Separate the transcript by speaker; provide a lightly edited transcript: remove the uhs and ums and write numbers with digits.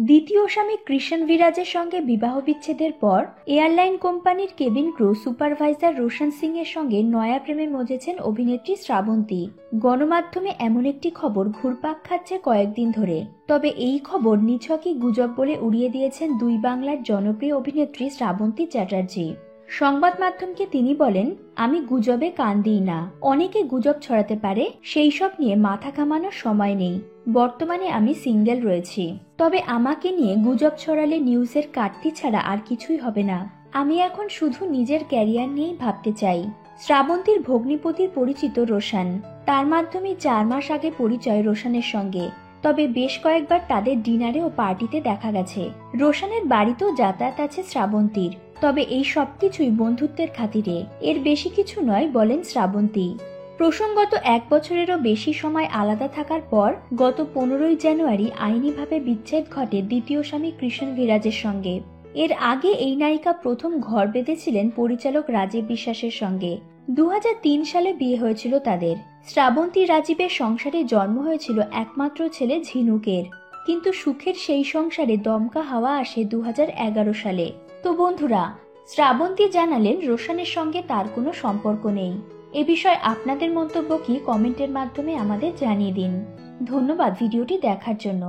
Speaker 1: দ্বিতীয় স্বামী কৃষণ বিরাজের সঙ্গে বিবাহ বিচ্ছেদের পর এয়ারলাইন কোম্পানির cabin crew supervisor Roshan Singh এর সঙ্গে নয়া প্রেমে মজেছেন অভিনেত্রী শ্রাবন্তী। গণমাধ্যমে এমন একটি খবর ঘুরপাক খাচ্ছে কয়েকদিন ধরে। তবে এই খবর নিছকই গুজব বলে উড়িয়ে দিয়েছেন দুই বাংলার জনপ্রিয় অভিনেত্রী শ্রাবন্তী চ্যাটার্জি। সংবাদ মাধ্যমকে তিনি বলেন, আমি গুজবে কান দিই না। অনেকে গুজব ছড়াতে পারে, সেই সব নিয়ে মাথা ঘামানোর সময় নেই। বর্তমানে আমি সিঙ্গেল রয়েছি। তবে আমাকে নিয়ে গুজব ছড়ালে নিউজের কাটতি ছাড়া আর কিছুই হবে না। আমি এখন শুধু নিজের ক্যারিয়ার নিয়েই ভাবতে চাই। শ্রাবন্তীর ভগ্নিপতির পরিচিত রোশন। তার মাধ্যমে 4 মাস আগে পরিচয় রোশনের সঙ্গে। তবে বেশ কয়েকবার তাদের ডিনারে ও পার্টিতে দেখা গেছে। রোশনের বাড়িতেও যাতায়াত আছে শ্রাবন্তীর। তবে এই সবকিছুই বন্ধুত্বের খাতিরে, এর বেশি কিছু নয় বলেন শ্রাবন্তী। প্রসঙ্গত 1 বছরেরও বেশি সময় আলাদা থাকার পর গত 15ই জানুয়ারি আইনিভাবে বিচ্ছেদ ঘটে দ্বিতীয় স্বামী কৃষণ বিরাজের সঙ্গে। এর আগে এই নায়িকা প্রথম ঘর বেঁধেছিলেন পরিচালক রাজীব বিশ্বাসের সঙ্গে। 2003 সালে বিয়ে হয়েছিল তাদের। শ্রাবন্তী রাজীবের সংসারে জন্ম হয়েছিল একমাত্র ছেলে ঝিনুকের। কিন্তু সুখের সেই সংসারে দমকা হাওয়া আসে 2011 সালে। তো বন্ধুরা, শ্রাবন্তী জানালেন রোশনের সঙ্গে তার কোনো সম্পর্ক নেই। এ বিষয়ে আপনাদের মন্তব্য কি কমেন্টের মাধ্যমে আমাদের জানিয়ে দিন। ধন্যবাদ ভিডিওটি দেখার জন্য।